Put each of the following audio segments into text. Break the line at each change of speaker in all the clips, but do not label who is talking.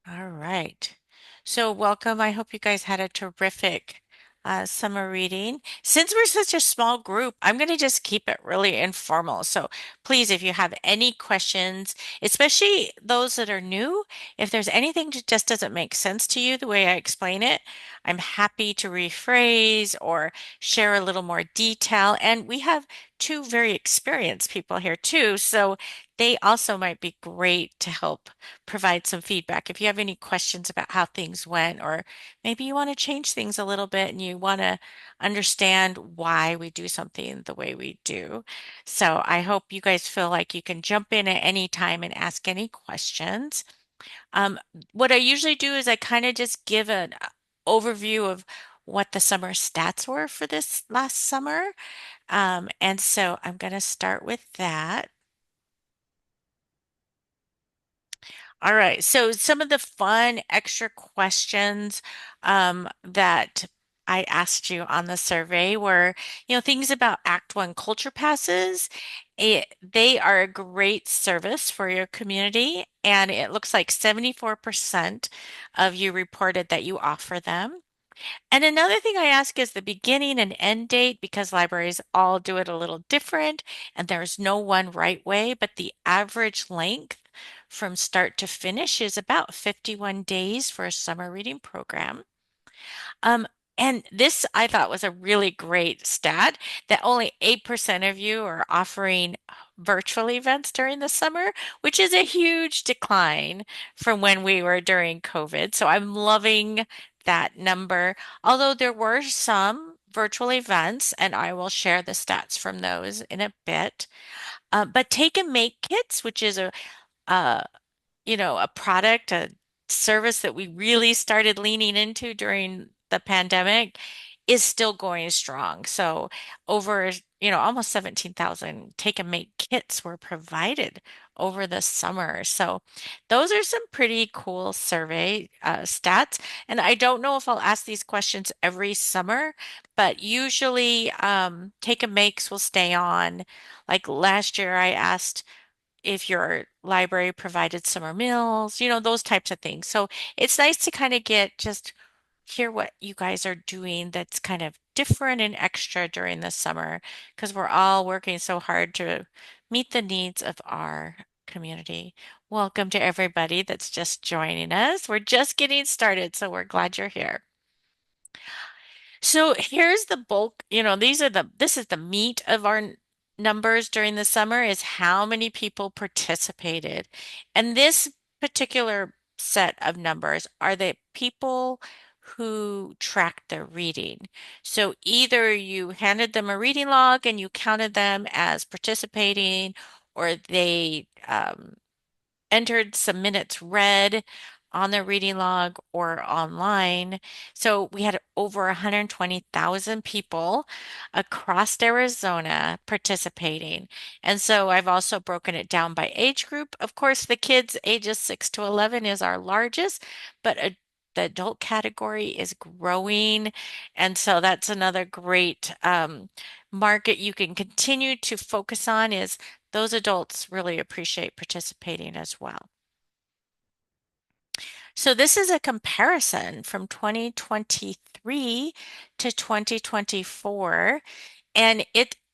All right. So, welcome. I hope you guys had a terrific summer reading. Since we're such a small group, I'm going to just keep it really informal. So, please, if you have any questions, especially those that are new, if there's anything that just doesn't make sense to you the way I explain it, I'm happy to rephrase or share a little more detail. And we have two very experienced people here too. So, they also might be great to help provide some feedback. If you have any questions about how things went, or maybe you want to change things a little bit and you want to understand why we do something the way we do. So I hope you guys feel like you can jump in at any time and ask any questions. Um, what I usually do is I kind of just give an overview of what the summer stats were for this last summer. And so I'm going to start with that. All right. So some of the fun extra questions that I asked you on the survey were, things about Act One culture passes. They are a great service for your community, and it looks like 74% of you reported that you offer them. And another thing I ask is the beginning and end date because libraries all do it a little different and there's no one right way, but the average length from start to finish is about 51 days for a summer reading program. Um, and this I thought was a really great stat that only 8% of you are offering virtual events during the summer, which is a huge decline from when we were during COVID. So I'm loving that number. Although there were some virtual events, and I will share the stats from those in a bit. But Take and Make Kits, which is a a product, a service that we really started leaning into during the pandemic is still going strong. So over, almost 17,000 take and make kits were provided over the summer. So those are some pretty cool survey stats. And I don't know if I'll ask these questions every summer, but usually take and makes will stay on. Like last year, I asked if your library provided summer meals, those types of things. So it's nice to kind of get just hear what you guys are doing that's kind of different and extra during the summer because we're all working so hard to meet the needs of our community. Welcome to everybody that's just joining us. We're just getting started, so we're glad you're here. So here's the bulk, this is the meat of our numbers during the summer is how many people participated. And this particular set of numbers are the people who tracked their reading. So either you handed them a reading log and you counted them as participating, or they entered some minutes read on their reading log or online. So we had over 120,000 people across Arizona participating. And so I've also broken it down by age group. Of course, the kids ages 6 to 11 is our largest, but the adult category is growing. And so that's another great market you can continue to focus on is those adults really appreciate participating as well. So this is a comparison from 2023 to 2024. And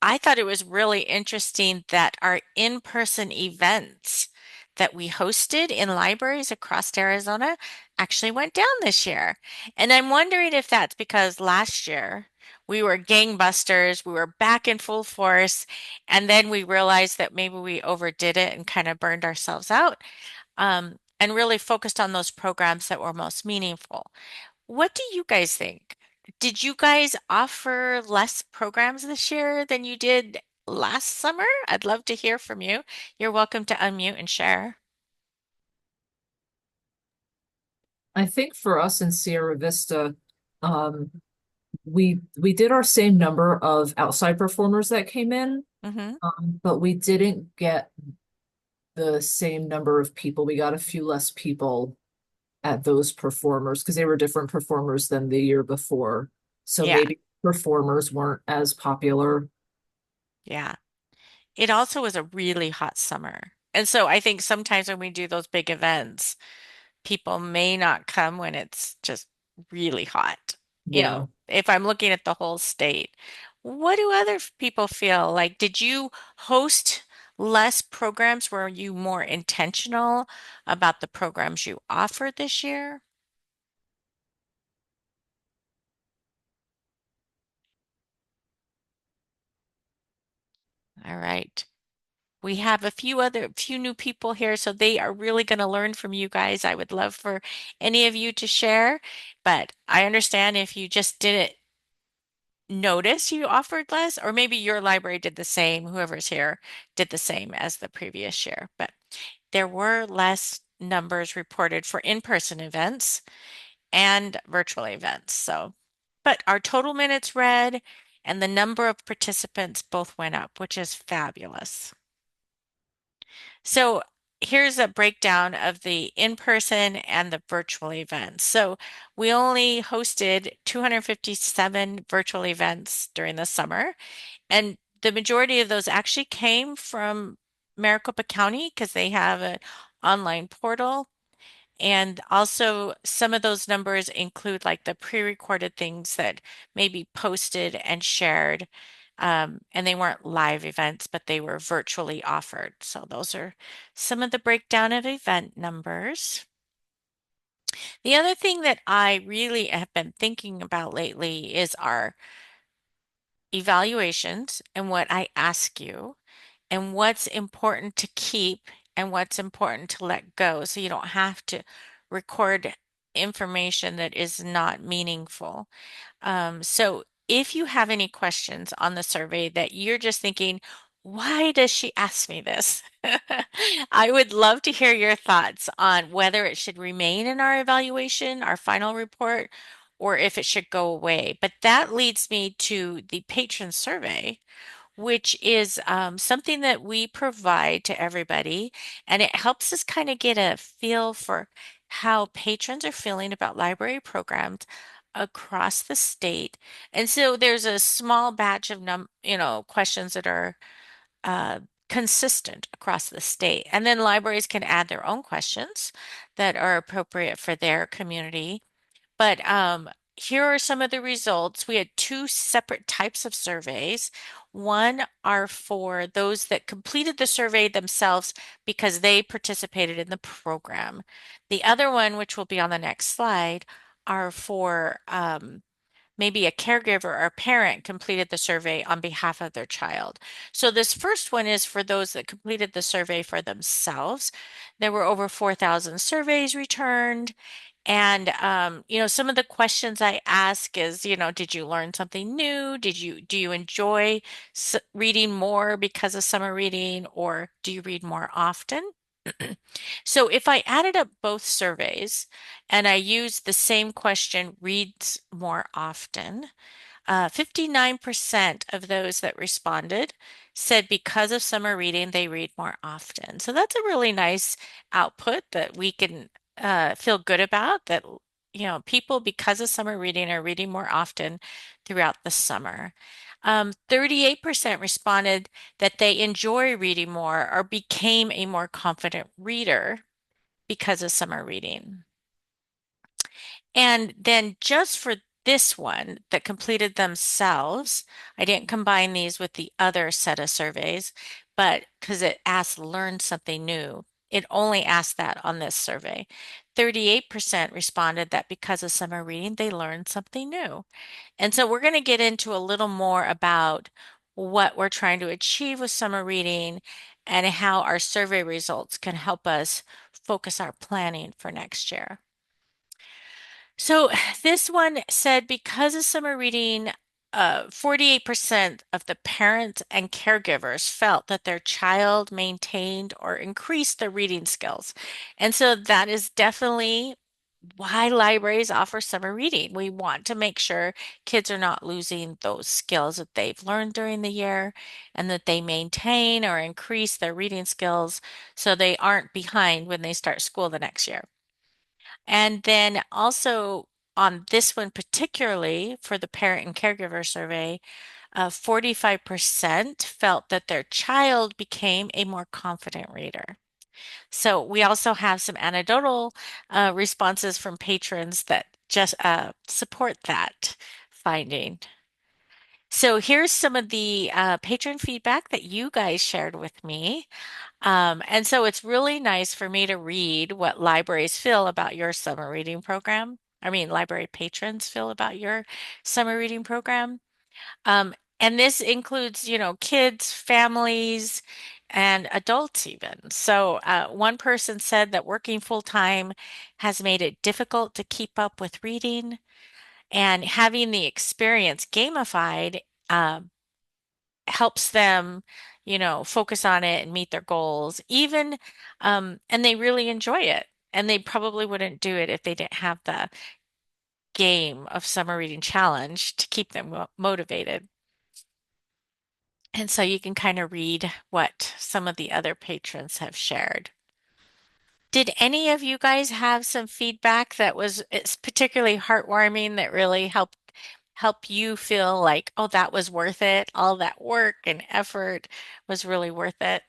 I thought it was really interesting that our in-person events that we hosted in libraries across Arizona actually went down this year. And I'm wondering if that's because last year we were gangbusters, we were back in full force, and then we realized that maybe we overdid it and kind of burned ourselves out, and really focused on those programs that were most meaningful. What do you guys think? Did you guys offer less programs this year than you did last summer? I'd love to hear from you. You're welcome to unmute and share.
I think for us in Sierra Vista, um, we did our same number of outside performers that came in,
Hmm.
but we didn't get the same number of people. We got a few less people at those performers because they were different performers than the year before. So
Yeah,
maybe performers weren't as popular.
yeah. It also was a really hot summer. And so I think sometimes when we do those big events, people may not come when it's just really hot.
Yeah.
If I'm looking at the whole state, what do other people feel like? Did you host less programs? Were you more intentional about the programs you offered this year? All right. We have few new people here, so they are really going to learn from you guys. I would love for any of you to share, but I understand if you just didn't notice you offered less, or maybe your library did the same, whoever's here did the same as the previous year. But there were less numbers reported for in-person events and virtual events. But our total minutes read and the number of participants both went up, which is fabulous. So here's a breakdown of the in-person and the virtual events. So we only hosted 257 virtual events during the summer, and the majority of those actually came from Maricopa County because they have an online portal. And also, some of those numbers include like the pre-recorded things that may be posted and shared. And they weren't live events, but they were virtually offered. So those are some of the breakdown of event numbers. The other thing that I really have been thinking about lately is our evaluations and what I ask you and what's important to keep and what's important to let go so you don't have to record information that is not meaningful. So if you have any questions on the survey that you're just thinking, why does she ask me this? I would love to hear your thoughts on whether it should remain in our evaluation, our final report, or if it should go away. But that leads me to the patron survey, which is something that we provide to everybody, and it helps us kind of get a feel for how patrons are feeling about library programs across the state. And so there's a small batch of questions that are uh, consistent across the state. And then libraries can add their own questions that are appropriate for their community. But here are some of the results. We had two separate types of surveys. One are for those that completed the survey themselves because they participated in the program. The other one, which will be on the next slide, are for maybe a caregiver or a parent completed the survey on behalf of their child. So this first one is for those that completed the survey for themselves. There were over 4,000 surveys returned. And some of the questions I ask is, did you learn something new? Do you enjoy reading more because of summer reading, or do you read more often? So if I added up both surveys and I used the same question, reads more often, 59% of those that responded said because of summer reading, they read more often. So that's a really nice output that we can feel good about that, people because of summer reading are reading more often throughout the summer. 38% responded that they enjoy reading more or became a more confident reader because of summer reading. And then just for this one that completed themselves, I didn't combine these with the other set of surveys, but because it asked learn something new, it only asked that on this survey. 38% responded that because of summer reading, they learned something new. And so we're going to get into a little more about what we're trying to achieve with summer reading and how our survey results can help us focus our planning for next year. So this one said because of summer reading, 48% of the parents and caregivers felt that their child maintained or increased their reading skills. And so that is definitely why libraries offer summer reading. We want to make sure kids are not losing those skills that they've learned during the year and that they maintain or increase their reading skills so they aren't behind when they start school the next year. And then also on this one, particularly for the parent and caregiver survey, 45% felt that their child became a more confident reader. So we also have some anecdotal responses from patrons that just support that finding. So here's some of the patron feedback that you guys shared with me. And so it's really nice for me to read what libraries feel about your summer reading program. I mean, library patrons feel about your summer reading program. And this includes, kids, families, and adults even. So, one person said that working full time has made it difficult to keep up with reading, and having the experience gamified helps them, focus on it and meet their goals, even, and they really enjoy it. And they probably wouldn't do it if they didn't have the game of summer reading challenge to keep them motivated. And so you can kind of read what some of the other patrons have shared. Did any of you guys have some feedback that was it's particularly heartwarming that really help you feel like, oh, that was worth it? All that work and effort was really worth it?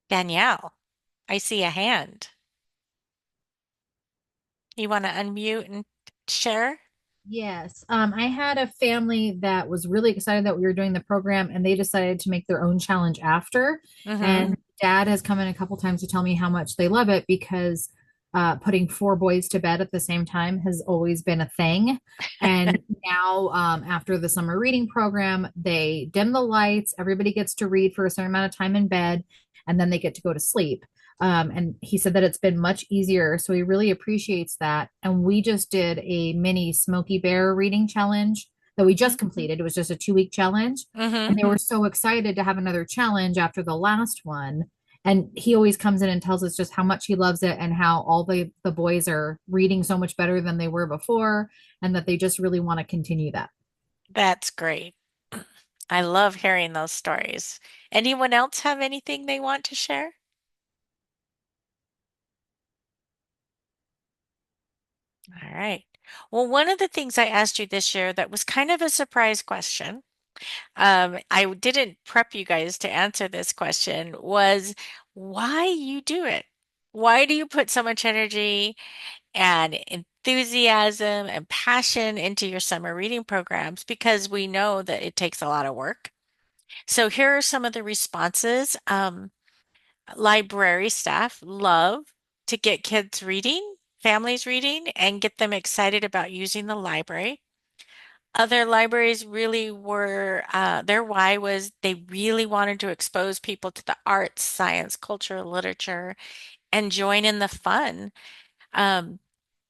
Danielle, I see a hand. You want to unmute and share?
Yes. I had a family that was really excited that we were doing the program and they decided to make their own challenge after.
Mm-hmm.
And dad has come in a couple times to tell me how much they love it because putting four boys to bed at the same time has always been a thing. And now, after the summer reading program, they dim the lights, everybody gets to read for a certain amount of time in bed, and then they get to go to sleep. And he said that it's been much easier. So he really appreciates that. And we just did a mini Smoky Bear reading challenge that we just completed. It was just a 2 week challenge.
Mm-hmm.
And they were so excited to have another challenge after the last one. And he always comes in and tells us just how much he loves it and how all the boys are reading so much better than they were before, and that they just really want to continue that.
That's great. I love hearing those stories. Anyone else have anything they want to share? All right. Well, one of the things I asked you this year that was kind of a surprise question, I didn't prep you guys to answer this question, was why you do it. Why do you put so much energy and enthusiasm and passion into your summer reading programs? Because we know that it takes a lot of work. So here are some of the responses. Library staff love to get kids reading, families reading, and get them excited about using the library. Other libraries really were, their why was they really wanted to expose people to the arts, science, culture, literature, and join in the fun. Um,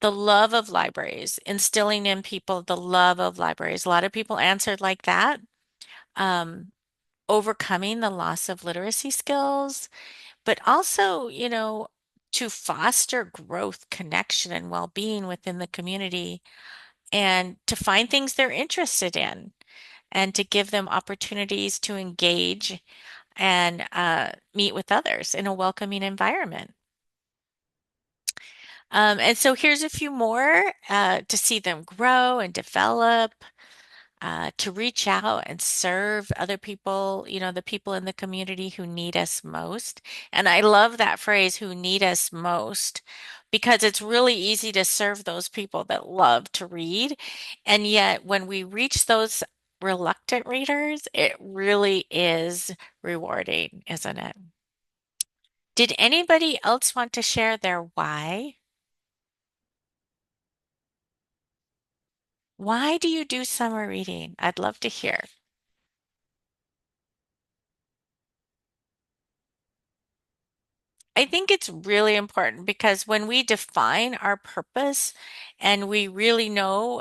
the love of libraries, instilling in people the love of libraries. A lot of people answered like that. Um, Overcoming the loss of literacy skills, but also, to foster growth, connection, and well-being within the community and to find things they're interested in and to give them opportunities to engage and meet with others in a welcoming environment. And so here's a few more to see them grow and develop, to reach out and serve other people, the people in the community who need us most. And I love that phrase, who need us most, because it's really easy to serve those people that love to read. And yet, when we reach those reluctant readers, it really is rewarding, isn't it? Did anybody else want to share their why? Why do you do summer reading? I'd love to hear. I think it's really important because when we define our purpose and we really know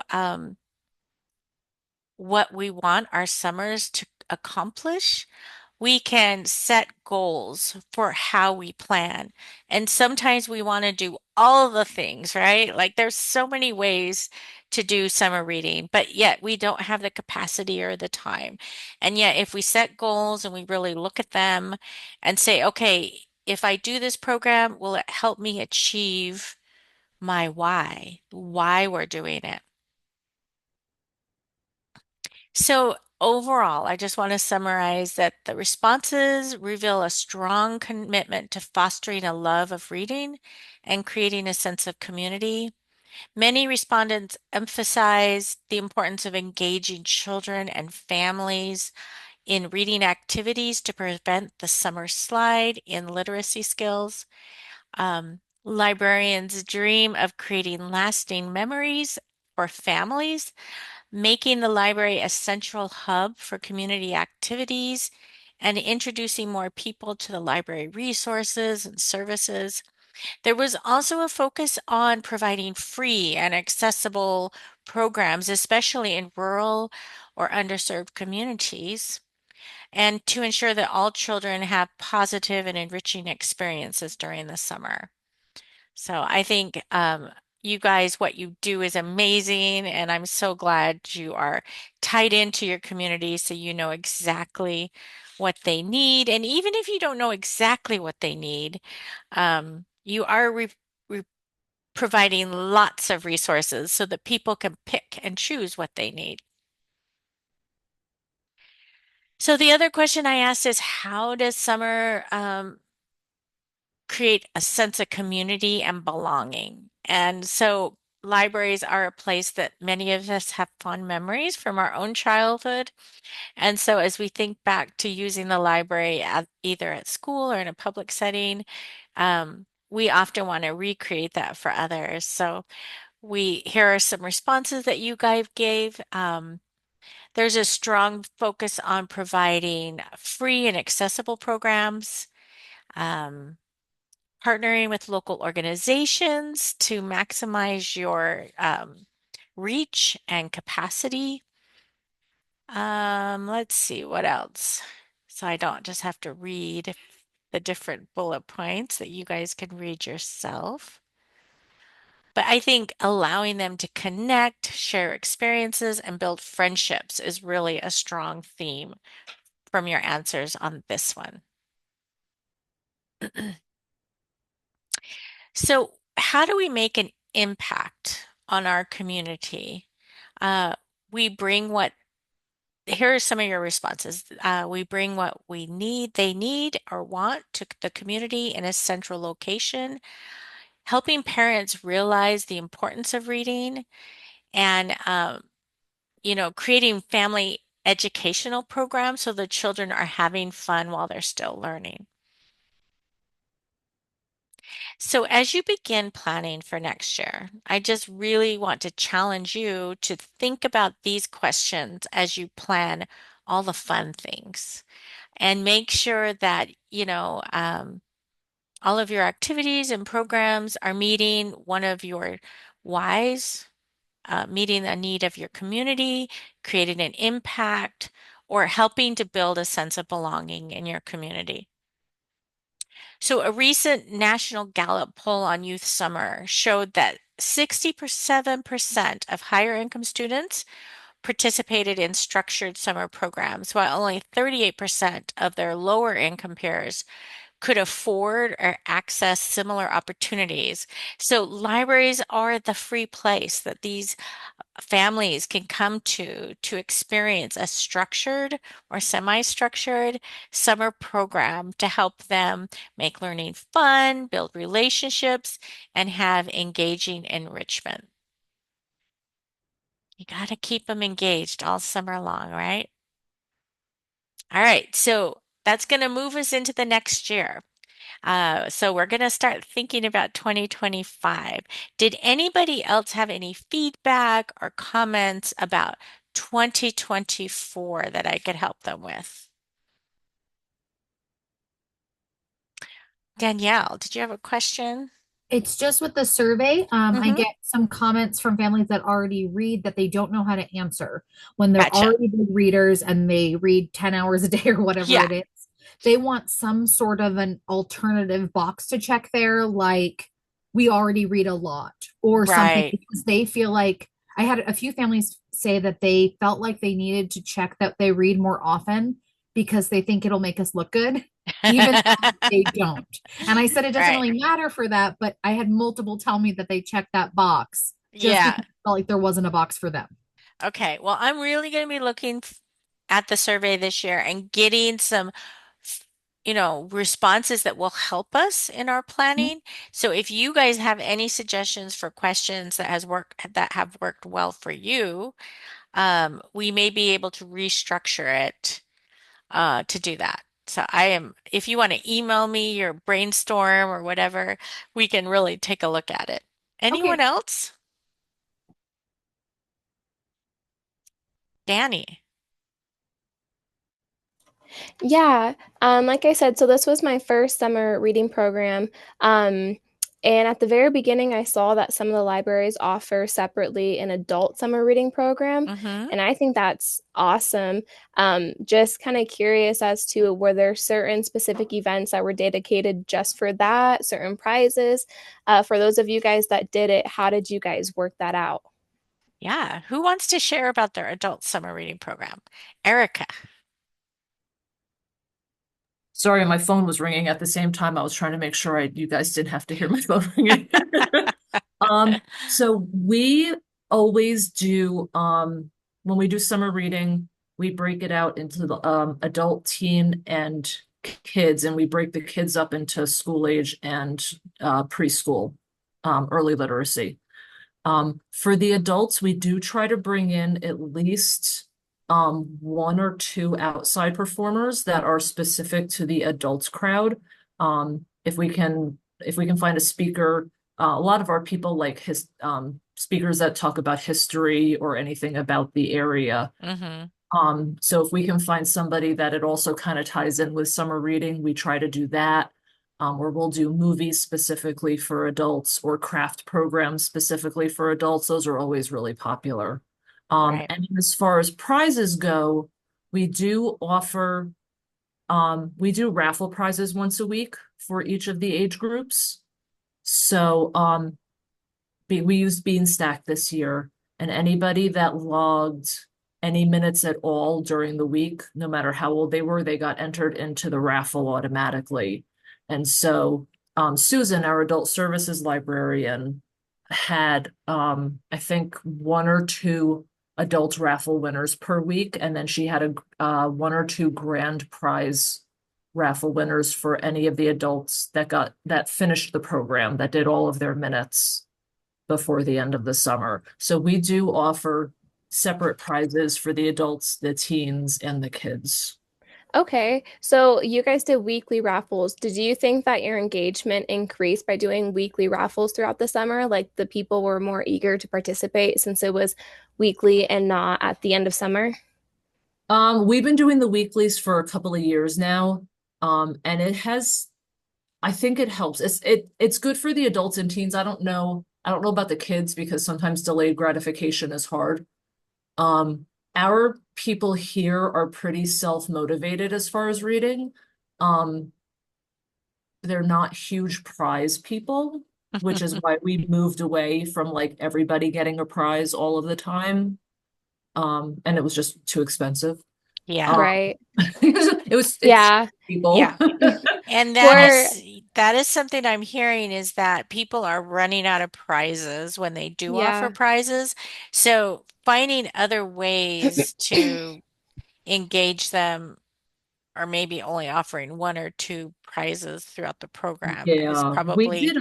what we want our summers to accomplish, we can set goals for how we plan. And sometimes we want to do all the things, right? Like there's so many ways to do summer reading, but yet we don't have the capacity or the time. And yet, if we set goals and we really look at them and say, okay, if I do this program, will it help me achieve my why we're doing it. So overall, I just want to summarize that the responses reveal a strong commitment to fostering a love of reading and creating a sense of community. Many respondents emphasize the importance of engaging children and families in reading activities to prevent the summer slide in literacy skills. Librarians dream of creating lasting memories for families, making the library a central hub for community activities, and introducing more people to the library resources and services. There was also a focus on providing free and accessible programs, especially in rural or underserved communities, and to ensure that all children have positive and enriching experiences during the summer. So I think you guys, what you do is amazing, and I'm so glad you are tied into your community so you know exactly what they need. And even if you don't know exactly what they need, you are re providing lots of resources so that people can pick and choose what they need. So the other question I asked is, how does summer create a sense of community and belonging? And so libraries are a place that many of us have fond memories from our own childhood. And so as we think back to using the library either at school or in a public setting, we often want to recreate that for others. So here are some responses that you guys gave. There's a strong focus on providing free and accessible programs, um, partnering with local organizations to maximize your reach and capacity. Let's see what else. So I don't just have to read the different bullet points that you guys can read yourself. But I think allowing them to connect, share experiences, and build friendships is really a strong theme from your answers on this one. So, how do we make an impact on our community? Uh, we bring what, here are some of your responses. We bring what they need or want to the community in a central location, helping parents realize the importance of reading and creating family educational programs so the children are having fun while they're still learning. So, as you begin planning for next year, I just really want to challenge you to think about these questions as you plan all the fun things and make sure that, all of your activities and programs are meeting one of your whys, meeting the need of your community, creating an impact, or helping to build a sense of belonging in your community. So, a recent National Gallup poll on youth summer showed that 67% of higher income students participated in structured summer programs, while only 38% of their lower income peers could afford or access similar opportunities. So, libraries are the free place that these families can come to experience a structured or semi-structured summer program to help them make learning fun, build relationships, and have engaging enrichment. You got to keep them engaged all summer long, right? All right, so that's going to move us into the next year. So we're going to start thinking about 2025. Did anybody else have any feedback or comments about 2024 that I could help them with? Danielle, did you have a question?
It's just with the survey. I
Mm-hmm.
get some comments from families that already read that they don't know how to answer when they're
Gotcha.
already big readers and they read 10 hours a day or whatever
Yeah,
it is. They want some sort of an alternative box to check there, like we already read a lot or something,
right.
because they feel like I had a few families say that they felt like they needed to check that they read more often because they think it'll make us look good. even though they don't. And I said it doesn't
Right.
really matter for that, but I had multiple tell me that they checked that box just
Yeah.
because I felt like there wasn't a box for them.
Okay. Well, I'm really going to be looking at the survey this year and getting some, responses that will help us in our planning. So if you guys have any suggestions for questions that have worked well for you, we may be able to restructure it to do that. So if you want to email me your brainstorm or whatever, we can really take a look at it. Anyone
Okay.
else? Danny.
Yeah, like I said, so this was my first summer reading program. Um, and at the very beginning, I saw that some of the libraries offer separately an adult summer reading program.
Mm-hmm.
And I think that's awesome. Just kind of curious as to were there certain specific events that were dedicated just for that, certain prizes? For those of you guys that did it, how did you guys work that out?
Yeah. Who wants to share about their adult summer reading program? Erica.
Sorry, my phone was ringing at the same time. I was trying to make sure you guys didn't have to hear my phone ringing. So we always do, when we do summer reading, we break it out into the adult, teen, and kids, and we break the kids up into school age and preschool, early literacy. For the adults, we do try to bring in at least one or two outside performers that are specific to the adult crowd. If we can find a speaker, a lot of our people like his speakers that talk about history or anything about the area.
Mm-hmm.
So if we can find somebody that it also kind of ties in with summer reading, we try to do that. Or we'll do movies specifically for adults or craft programs specifically for adults. Those are always really popular.
Right.
And as far as prizes go, we do offer, we do raffle prizes once a week for each of the age groups. So, we used Beanstack this year, and anybody that logged any minutes at all during the week, no matter how old they were, they got entered into the raffle automatically. And so Susan, our adult services librarian, had I think one or two adult raffle winners per week, and then she had a one or two grand prize raffle winners for any of the adults that finished the program, that did all of their minutes before the end of the summer. So we do offer separate prizes for the adults, the teens, and the kids.
Okay, so you guys did weekly raffles. Did you think that your engagement increased by doing weekly raffles throughout the summer? Like the people were more eager to participate since it was weekly and not at the end of summer?
We've been doing the weeklies for a couple of years now. And I think it helps. It's good for the adults and teens. I don't know about the kids because sometimes delayed gratification is hard. Um, our people here are pretty self-motivated as far as reading. Um, they're not huge prize people, which is why we moved away from like everybody getting a prize all of the time. And it was just too expensive.
Yeah.
Um,
Right.
it's
Yeah.
people.
Yeah. And
For
that is something I'm hearing is that people are running out of prizes when they do offer
yeah.
prizes. So finding other ways to engage them or maybe only offering one or two prizes throughout the program is
Yeah, we
probably
did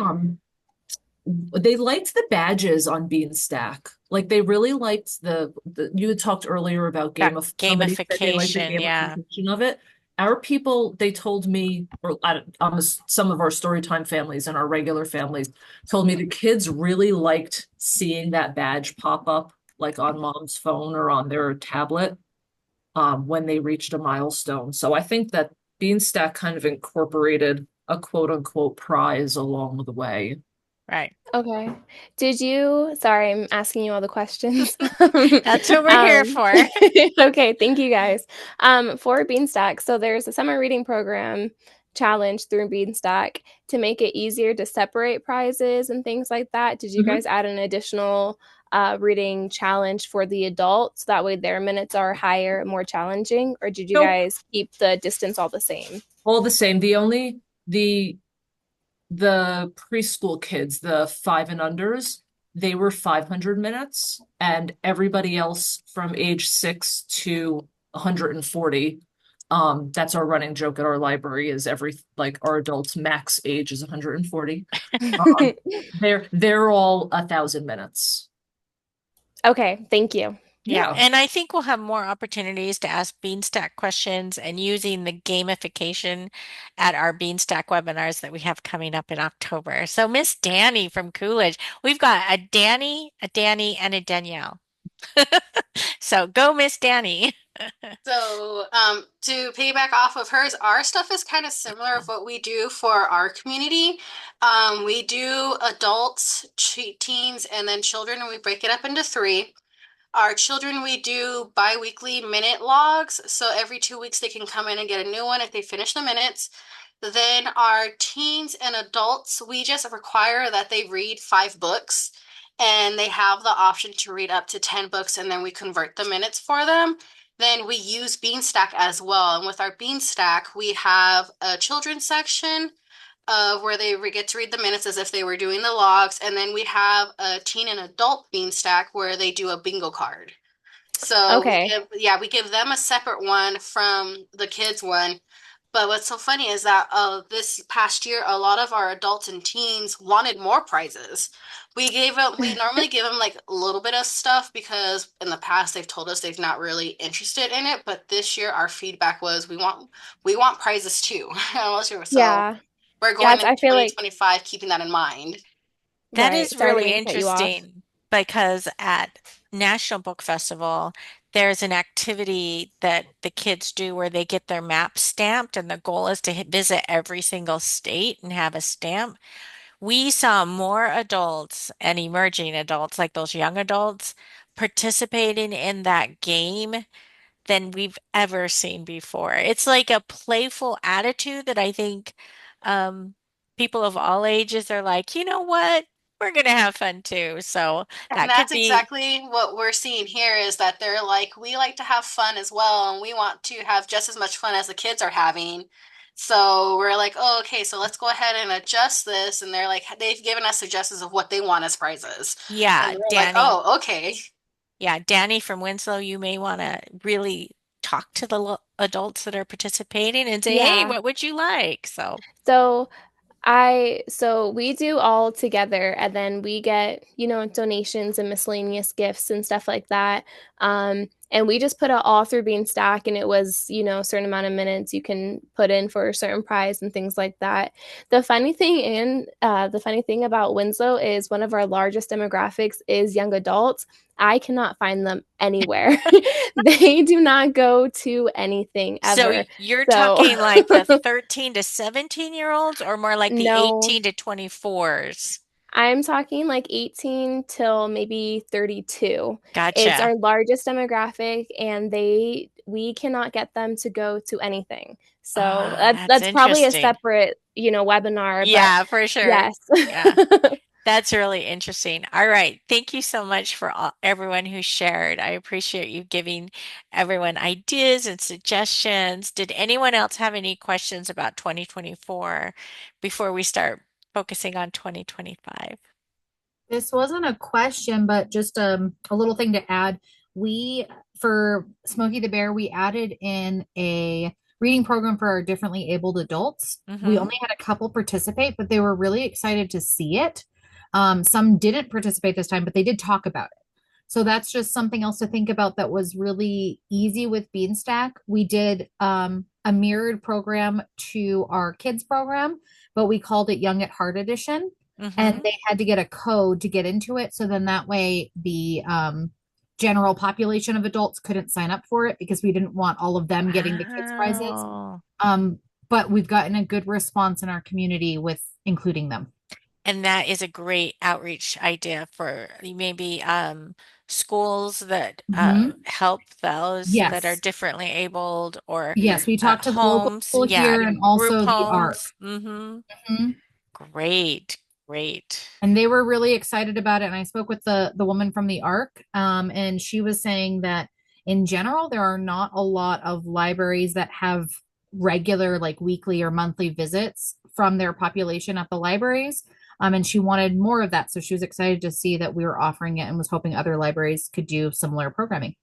they liked the badges on Beanstack. Like they really liked the you had talked earlier about
that
somebody said they liked the
gamification. Yeah.
gamification of it. Our people, they told me, or some of our storytime families and our regular families told me the kids really liked seeing that badge pop up like on mom's phone or on their tablet when they reached a milestone. So I think that Beanstack kind of incorporated a quote unquote prize along the way.
Right.
Okay. Sorry, I'm asking you all the questions.
That's what we're here
Um,
for.
okay, thank you guys. For Beanstack, so there's a summer reading program challenge through Beanstack to make it easier to separate prizes and things like that. Did you
Mhm.
guys add an additional reading challenge for the adults? That way their minutes are higher, more challenging, or did you
Nope.
guys keep the distance all the same?
all the same. The the preschool kids, the 5 and unders, they were 500 minutes, and everybody else from age 6 to 140. That's our running joke at our library is like our adults max age is 140. Um, they're all 1,000 minutes.
Okay, thank you.
Yeah,
Yeah.
and I think we'll have more opportunities to ask Beanstack questions and using the gamification at our Beanstack webinars that we have coming up in October. So Miss Danny from Coolidge, we've got a Danny, and a Danielle. So go, Miss Danny.
So, to piggyback off of hers, our stuff is kind of similar of what we do for our community. We do adults, teens, and then children, and we break it up into three. Our children, we do bi-weekly minute logs. So every 2 weeks they can come in and get a new one if they finish the minutes. Then our teens and adults, we just require that they read 5 books and they have the option to read up to 10 books and then we convert the minutes for them. Then we use Beanstack as well. And with our Beanstack, we have a children's section where they get to read the minutes as if they were doing the logs. And then we have a teen and adult Beanstack where they do a bingo card. So
Okay.
we give them a separate one from the kids one. But what's so funny is that this past year, a lot of our adults and teens wanted more prizes. We normally give them like a little bit of stuff because in the past they've told us they're not really interested in it. But this year our feedback was we want prizes too. So
Yeah.
we're
Yeah,
going into
I feel like
2025 keeping that in mind.
That
right.
is
Sorry, I didn't
really
mean to cut you off.
interesting because at National Book Festival, there's an activity that the kids do where they get their map stamped, and the goal is to visit every single state and have a stamp. We saw more adults and emerging adults, like those young adults, participating in that game than we've ever seen before. It's like a playful attitude that I think um, people of all ages are like, you know what? We're gonna have fun too. So
And
that could
that's
be,
exactly what we're seeing here is that they're like, we like to have fun as well, and we want to have just as much fun as the kids are having. So we're like, oh, okay, so let's go ahead and adjust this. And they're like, they've given us suggestions of what they want as prizes. And
yeah,
we're like,
Danny.
oh, okay.
Yeah, Danny from Winslow, you may want to really talk to the adults that are participating and say, hey,
Yeah.
what would you like? So,
So so we do all together and then we get, donations and miscellaneous gifts and stuff like that. And we just put it all through Beanstack and it was, a certain amount of minutes you can put in for a certain prize and things like that. The funny thing about Winslow is one of our largest demographics is young adults. I cannot find them anywhere. They do not go to anything
so
ever.
you're
So
talking like the 13 to 17-year-olds or more like the
no.
18 to 24s?
I'm talking like 18 till maybe 32. It's
Gotcha.
our largest demographic, and we cannot get them to go to anything. So
Ah, that's
that's probably a
interesting.
separate, webinar, but
Yeah, for sure.
yes.
Yeah, that's really interesting. All right. Thank you so much for everyone who shared. I appreciate you giving everyone ideas and suggestions. Did anyone else have any questions about 2024 before we start focusing on 2025?
This wasn't a question, but just a little thing to add. We, for Smokey the Bear, we added in a reading program for our differently abled adults. We
Mm-hmm.
only had a couple participate, but they were really excited to see it. Some didn't participate this time, but they did talk about it. So that's just something else to think about that was really easy with Beanstack. We did a mirrored program to our kids program, but we called it Young at Heart Edition, and
Mm-hmm.
they had to get a code to get into it. So then that way the general population of adults couldn't sign up for it because we didn't want all of them getting the kids prizes.
Wow.
Um, but we've gotten a good response in our community with including them.
And that is a great outreach idea for maybe schools that
Mhm.
help those that are
Yes.
differently abled or
Yes, we talked to the local
homes.
school
Yeah,
here and
group
also the ARC.
homes. Mm-hmm.
Mhm.
Great, great.
And they were really excited about it. And I spoke with the woman from the ARC, and she was saying that in general, there are not a lot of libraries that have regular, like weekly or monthly visits from their population at the libraries. And she wanted more of that. So she was excited to see that we were offering it and was hoping other libraries could do similar programming.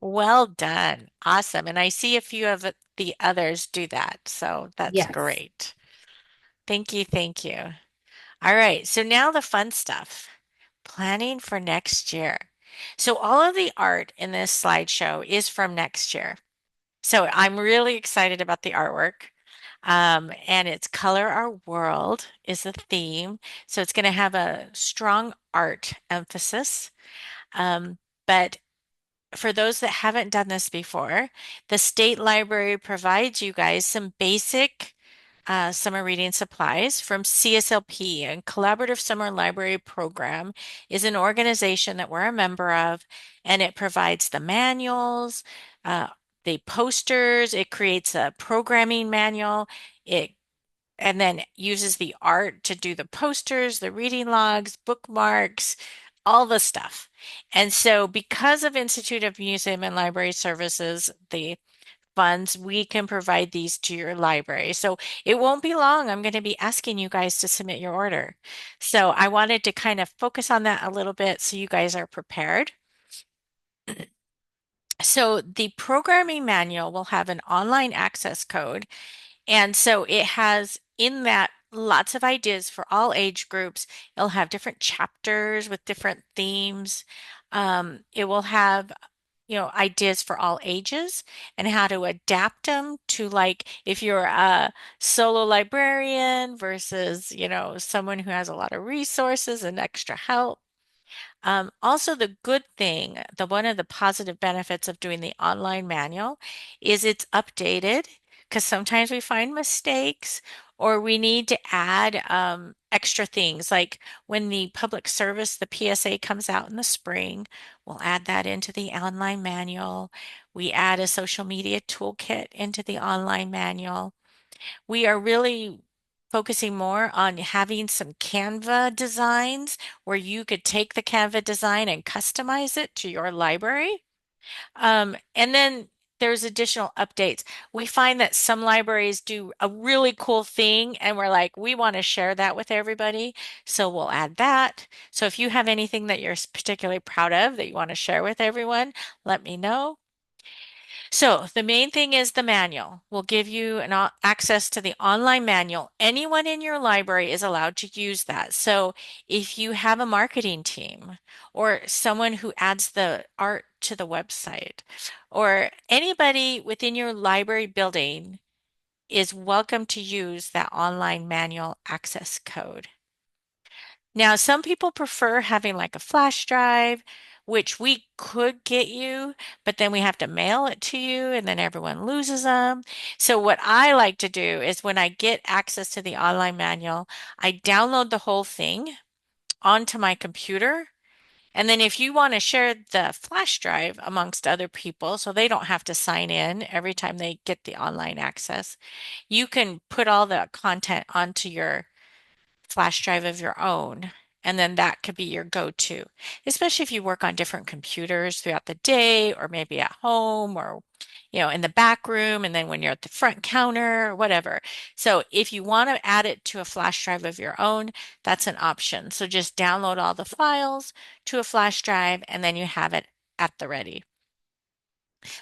Well done. Awesome. And I see a few of the others do that. So that's
Yes.
great. Thank you. Thank you. All right. So now the fun stuff. Planning for next year. So all of the art in this slideshow is from next year. So I'm really excited about the artwork. And it's Color Our World is the theme. So it's going to have a strong art emphasis. But for those that haven't done this before, the state library provides you guys some basic summer reading supplies from CSLP, and Collaborative Summer Library Program is an organization that we're a member of, and it provides the manuals, uh, the posters, it creates a programming manual, it and then uses the art to do the posters, the reading logs, bookmarks, all the stuff. And so, because of Institute of Museum and Library Services, the funds, we can provide these to your library. So it won't be long. I'm going to be asking you guys to submit your order. So I wanted to kind of focus on that a little bit so you guys are prepared. So the programming manual will have an online access code, and so it has in that lots of ideas for all age groups. It'll have different chapters with different themes. It will have, ideas for all ages and how to adapt them to, like, if you're a solo librarian versus, someone who has a lot of resources and extra help. Also, the good thing, the one of the positive benefits of doing the online manual is it's updated, because sometimes we find mistakes or we need to add extra things. Like when the public service, the PSA comes out in the spring, we'll add that into the online manual. We add a social media toolkit into the online manual. We are really focusing more on having some Canva designs where you could take the Canva design and customize it to your library. And then there's additional updates. We find that some libraries do a really cool thing, and we're like, we want to share that with everybody. So we'll add that. So if you have anything that you're particularly proud of that you want to share with everyone, let me know. So the main thing is the manual. We'll give you access to the online manual. Anyone in your library is allowed to use that. So if you have a marketing team or someone who adds the art to the website or anybody within your library building is welcome to use that online manual access code. Now, some people prefer having like a flash drive, which we could get you, but then we have to mail it to you and then everyone loses them. So, what I like to do is when I get access to the online manual, I download the whole thing onto my computer. And then, if you want to share the flash drive amongst other people so they don't have to sign in every time they get the online access, you can put all the content onto your flash drive of your own. And then that could be your go-to, especially if you work on different computers throughout the day or maybe at home or, in the back room and then when you're at the front counter or whatever. So if you want to add it to a flash drive of your own, that's an option. So just download all the files to a flash drive and then you have it at the ready.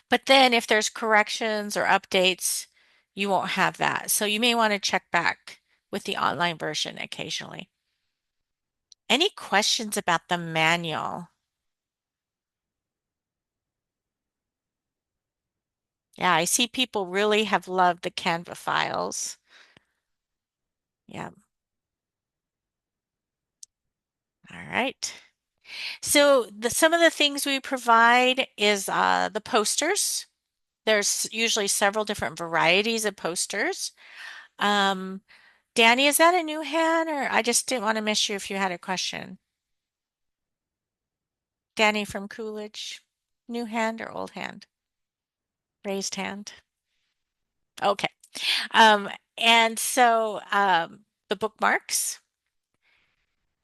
But then if there's corrections or updates, you won't have that. So you may want to check back with the online version occasionally. Any questions about the manual? Yeah, I see people really have loved the Canva files. Yeah. All right. So some of the things we provide is the posters. There's usually several different varieties of posters. Um, Danny, is that a new hand, or I just didn't want to miss you if you had a question? Danny from Coolidge, new hand or old hand? Raised hand. Okay. Um, and so the bookmarks.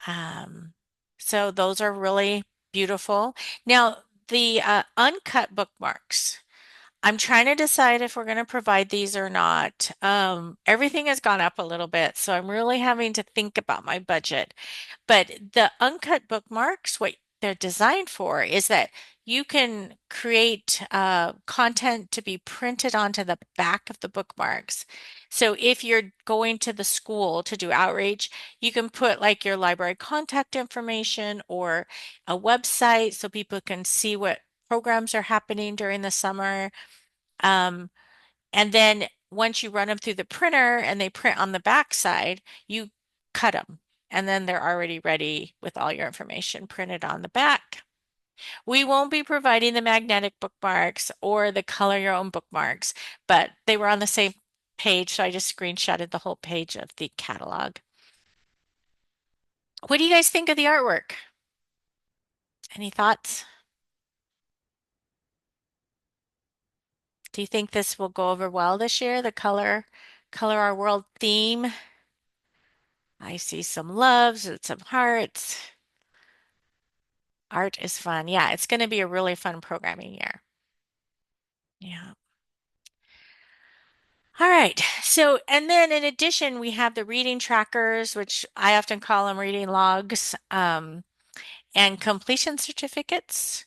Um, so those are really beautiful. Now, the uncut bookmarks. I'm trying to decide if we're going to provide these or not. Everything has gone up a little bit, so I'm really having to think about my budget. But the uncut bookmarks, what they're designed for is that you can create content to be printed onto the back of the bookmarks. So if you're going to the school to do outreach, you can put like your library contact information or a website so people can see what programs are happening during the summer. Um, and then once you run them through the printer and they print on the back side, you cut them. And then they're already ready with all your information printed on the back. We won't be providing the magnetic bookmarks or the color your own bookmarks, but they were on the same page, so I just screenshotted the whole page of the catalog. What do you guys think of the artwork? Any thoughts? Do you think this will go over well this year? The color our world theme. I see some loves and some hearts. Art is fun. Yeah, it's going to be a really fun programming year. Yeah. All right. So, and then in addition, we have the reading trackers, which I often call them reading logs, and completion certificates.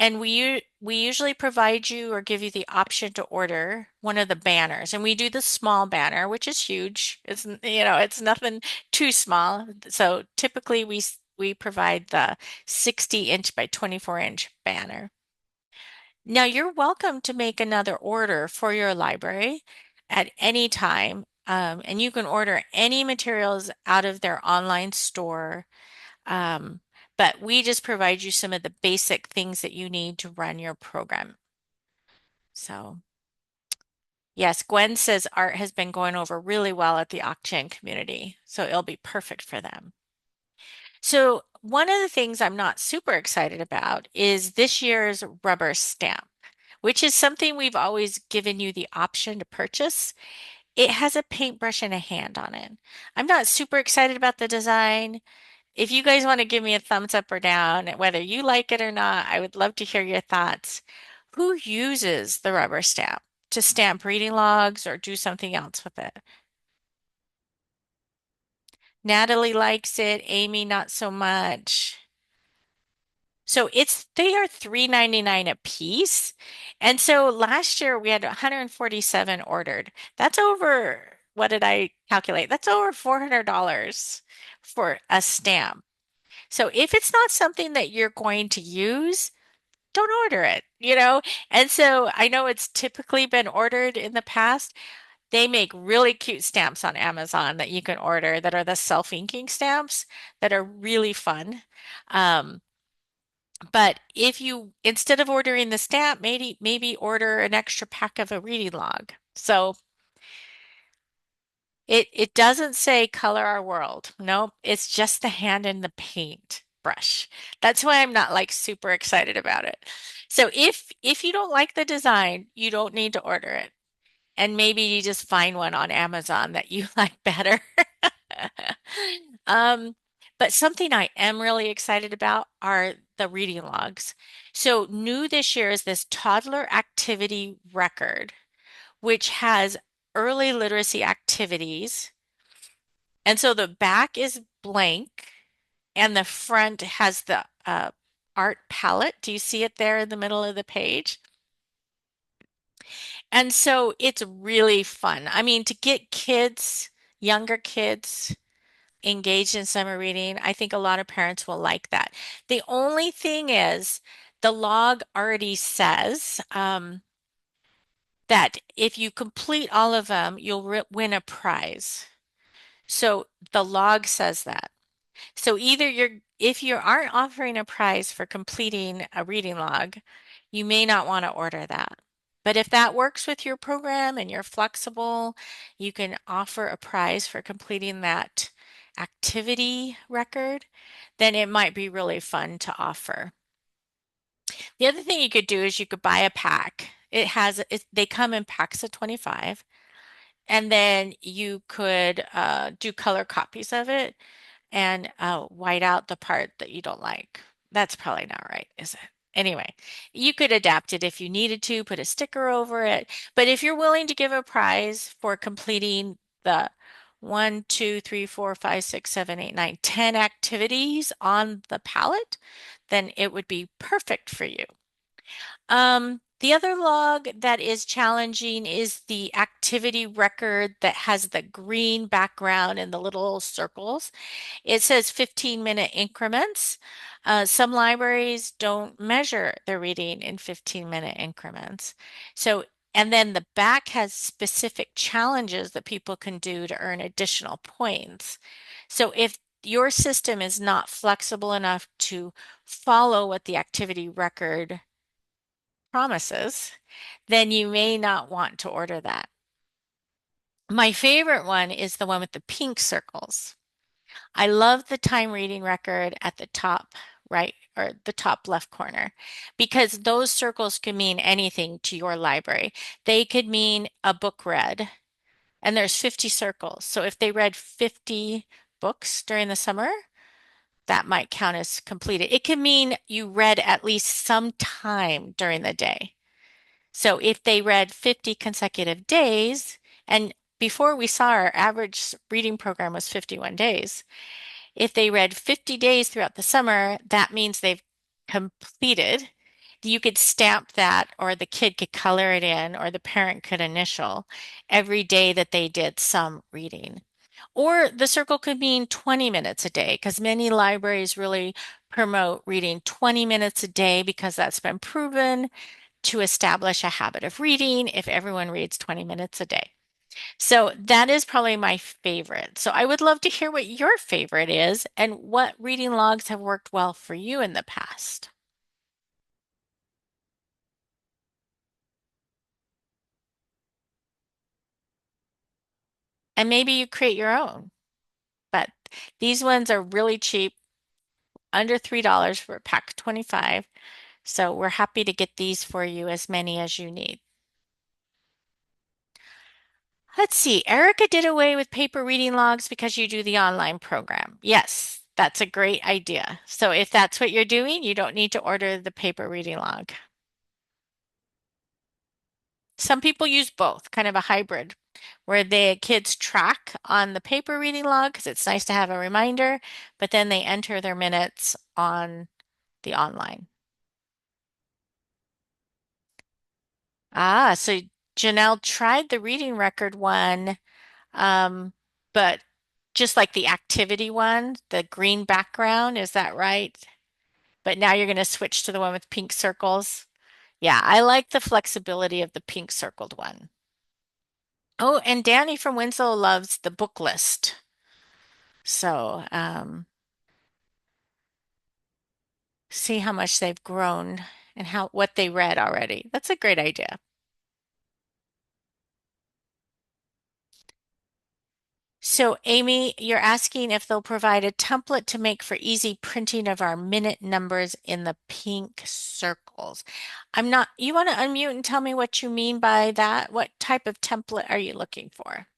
And we usually provide you or give you the option to order one of the banners. And we do the small banner, which is huge. It's nothing too small. So typically we provide the 60-inch by 24-inch banner. Now you're welcome to make another order for your library at any time. And you can order any materials out of their online store. Um, but we just provide you some of the basic things that you need to run your program. So, yes, Gwen says art has been going over really well at the Auction community, so it'll be perfect for them. So, one of the things I'm not super excited about is this year's rubber stamp, which is something we've always given you the option to purchase. It has a paintbrush and a hand on it. I'm not super excited about the design. If you guys want to give me a thumbs up or down, whether you like it or not, I would love to hear your thoughts. Who uses the rubber stamp to stamp reading logs or do something else with it? Natalie likes it, Amy not so much. So they are $3.99 a piece. And so last year we had 147 ordered. That's over, what did I calculate? That's over $400 for a stamp. So if it's not something that you're going to use, don't order it. And so I know it's typically been ordered in the past. They make really cute stamps on Amazon that you can order that are the self-inking stamps that are really fun. Um, but if you, instead of ordering the stamp, maybe order an extra pack of a reading log. So it doesn't say color our world. Nope, it's just the hand and the paint brush. That's why I'm not like super excited about it. So if you don't like the design, you don't need to order it. And maybe you just find one on Amazon that you like better. Um, but something I am really excited about are the reading logs. So new this year is this toddler activity record, which has early literacy activities. And so the back is blank and the front has the art palette. Do you see it there in the middle of the page? And so it's really fun. I mean, to get kids, younger kids, engaged in summer reading, I think a lot of parents will like that. The only thing is, the log already says that if you complete all of them, you'll win a prize. So the log says that. So if you aren't offering a prize for completing a reading log, you may not want to order that. But if that works with your program and you're flexible, you can offer a prize for completing that activity record, then it might be really fun to offer. The other thing you could do is you could buy a pack. They come in packs of 25, and then you could do color copies of it and white out the part that you don't like. That's probably not right, is it? Anyway, you could adapt it if you needed to, put a sticker over it. But if you're willing to give a prize for completing the 10 activities on the palette, then it would be perfect for you. The other log that is challenging is the activity record that has the green background and the little circles. It says 15-minute increments. Some libraries don't measure their reading in 15-minute increments. So, and then the back has specific challenges that people can do to earn additional points. So if your system is not flexible enough to follow what the activity record promises, then you may not want to order that. My favorite one is the one with the pink circles. I love the time reading record at the top right or the top left corner because those circles can mean anything to your library. They could mean a book read, and there's 50 circles. So if they read 50 books during the summer, that might count as completed. It can mean you read at least some time during the day. So if they read 50 consecutive days, and before we saw our average reading program was 51 days. If they read 50 days throughout the summer, that means they've completed. You could stamp that, or the kid could color it in, or the parent could initial every day that they did some reading. Or the circle could mean 20 minutes a day, because many libraries really promote reading 20 minutes a day because that's been proven to establish a habit of reading if everyone reads 20 minutes a day. So that is probably my favorite. So I would love to hear what your favorite is and what reading logs have worked well for you in the past. And maybe you create your own, but these ones are really cheap, under $3 for a pack of 25. So we're happy to get these for you, as many as you need. Let's see. Erica did away with paper reading logs because you do the online program. Yes, that's a great idea. So if that's what you're doing, you don't need to order the paper reading log. Some people use both, kind of a hybrid, where the kids track on the paper reading log because it's nice to have a reminder, but then they enter their minutes on the online. Ah, so Janelle tried the reading record one, but just like the activity one, the green background, is that right? But now you're going to switch to the one with pink circles. Yeah, I like the flexibility of the pink circled one. Oh, and Danny from Winslow loves the book list. So, see how much they've grown and how what they read already. That's a great idea. So, Amy, you're asking if they'll provide a template to make for easy printing of our minute numbers in the pink circles. I'm not, you want to unmute and tell me what you mean by that? What type of template are you looking for?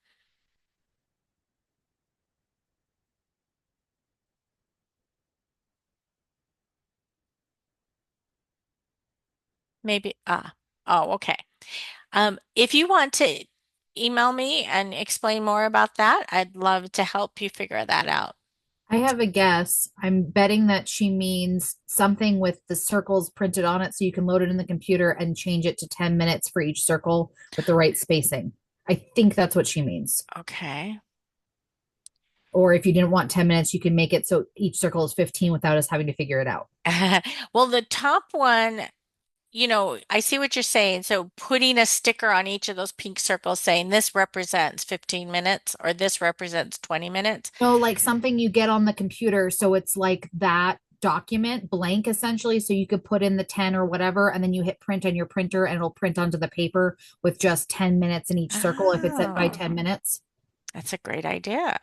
Maybe, oh, okay. If you want to email me and explain more about that, I'd love to help you figure that out.
I have a guess. I'm betting that she means something with the circles printed on it so you can load it in the computer and change it to 10 minutes for each circle with the right spacing. I think that's what she means.
Okay.
Or if you didn't want 10 minutes, you can make it so each circle is 15 without us having to figure it out.
Well, the top one, I see what you're saying. So putting a sticker on each of those pink circles saying this represents 15 minutes or this represents 20 minutes.
So, like something you get on the computer. So it's like that document blank essentially. So you could put in the 10 or whatever, and then you hit print on your printer and it'll print onto the paper with just 10 minutes in each circle if it's set by
Oh,
10 minutes.
that's a great idea.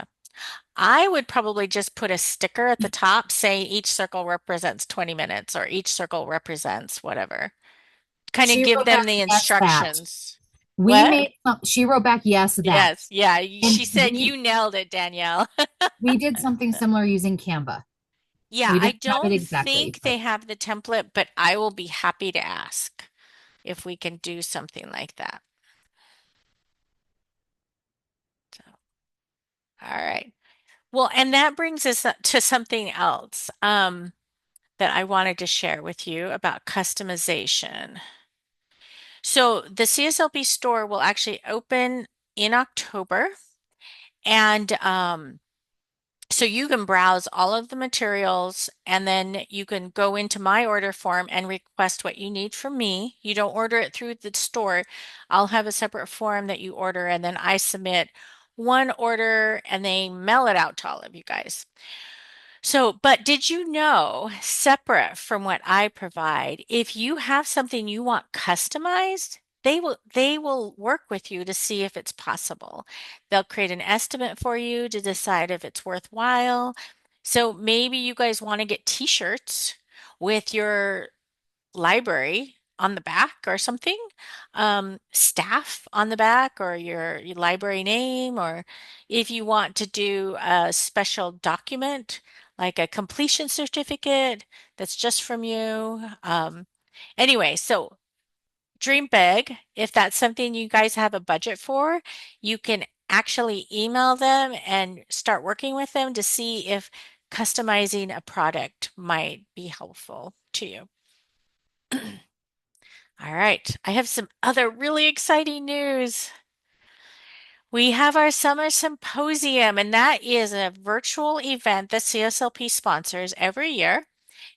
I would probably just put a sticker at the top saying each circle represents 20 minutes or each circle represents whatever. Kind of
She
give
wrote
them
back,
the
yes, that.
instructions.
We
What?
made she wrote back, yes, that.
Yes, yeah.
And
She said you nailed it, Danielle.
we did something similar using Canva.
Yeah,
We
I
don't have it
don't
exactly,
think
but
they have the template, but I will be happy to ask if we can do something like that. So, all right. Well, and that brings us up to something else that I wanted to share with you about customization. So the CSLB store will actually open in October, and so you can browse all of the materials and then you can go into my order form and request what you need from me. You don't order it through the store. I'll have a separate form that you order and then I submit one order and they mail it out to all of you guys. So, but did you know, separate from what I provide, if you have something you want customized, they will work with you to see if it's possible. They'll create an estimate for you to decide if it's worthwhile. So maybe you guys want to get t-shirts with your library on the back or something, staff on the back or your library name, or if you want to do a special document like a completion certificate that's just from you. Anyway, so dream big. If that's something you guys have a budget for, you can actually email them and start working with them to see if customizing a product might be helpful to you. All right, I have some other really exciting news. We have our summer symposium, and that is a virtual event that CSLP sponsors every year.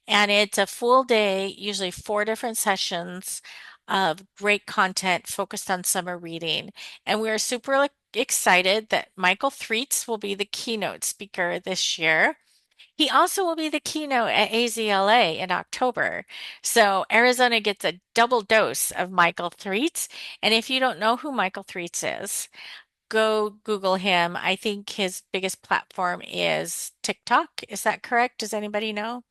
And it's a full day, usually four different sessions of great content focused on summer reading. And we're super excited that Michael Threets will be the keynote speaker this year. He also will be the keynote at AZLA in October. So Arizona gets a double dose of Michael Threets. And if you don't know who Michael Threets is, go Google him. I think his biggest platform is TikTok. Is that correct? Does anybody know?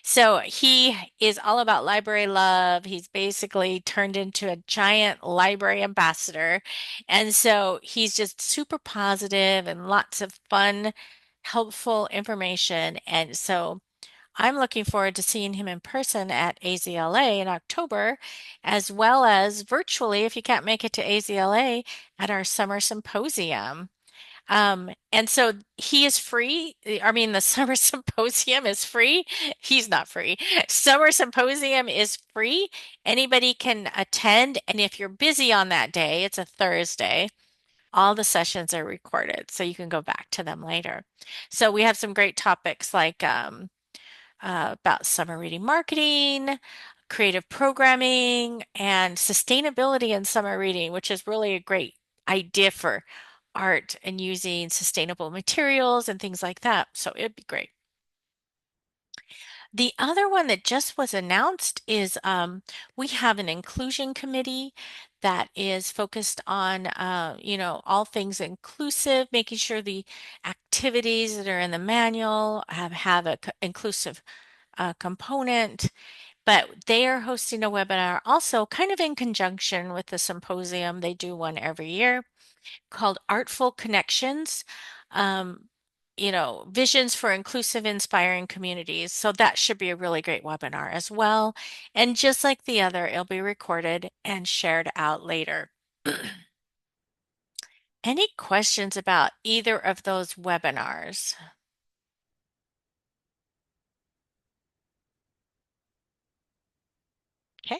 So he is all about library love. He's basically turned into a giant library ambassador. And so he's just super positive and lots of fun, helpful information. And so I'm looking forward to seeing him in person at AZLA in October, as well as virtually, if you can't make it to AZLA, at our summer symposium. And so he is free. I mean, the summer symposium is free. He's not free. Summer symposium is free. Anybody can attend. And if you're busy on that day, it's a Thursday, all the sessions are recorded, so you can go back to them later. So we have some great topics like about summer reading marketing, creative programming, and sustainability in summer reading, which is really a great idea for art and using sustainable materials and things like that. So it'd be great. The other one that just was announced is we have an inclusion committee that is focused on, all things inclusive, making sure the activities that are in the manual have a inclusive component. But they are hosting a webinar also kind of in conjunction with the symposium. They do one every year called Artful Connections. Um, Visions for Inclusive, Inspiring Communities. So that should be a really great webinar as well. And just like the other, it'll be recorded and shared out later. Any questions about either of those webinars? Okay.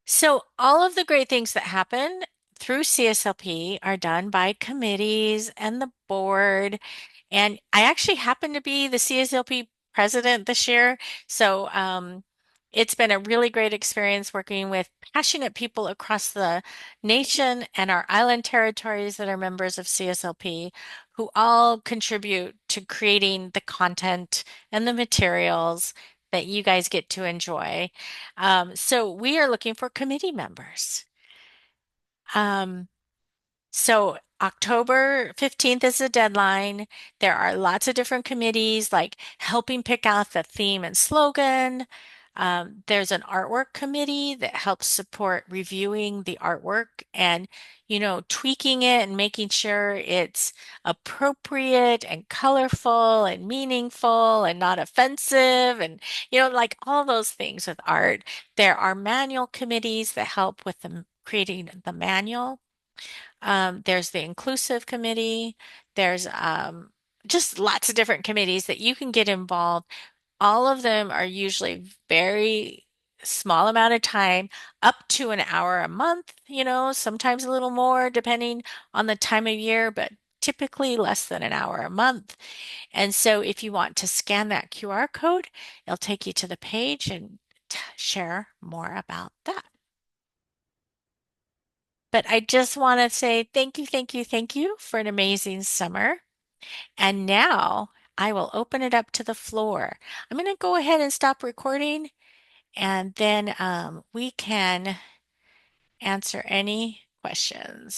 So all of the great things that happen through CSLP are done by committees and the board. And I actually happen to be the CSLP president this year. So it's been a really great experience working with passionate people across the nation and our island territories that are members of CSLP who all contribute to creating the content and the materials that you guys get to enjoy. So we are looking for committee members. Um, so October 15th is the deadline. There are lots of different committees like helping pick out the theme and slogan, There's an artwork committee that helps support reviewing the artwork and, tweaking it and making sure it's appropriate and colorful and meaningful and not offensive and, like all those things with art. There are manual committees that help with creating the manual. There's the inclusive committee. There's just lots of different committees that you can get involved. All of them are usually very small amount of time, up to an hour a month, sometimes a little more depending on the time of year, but typically less than an hour a month. And so if you want to scan that QR code, it'll take you to the page and share more about that. But I just want to say thank you, thank you, thank you for an amazing summer. And now I will open it up to the floor. I'm going to go ahead and stop recording, and then we can answer any questions.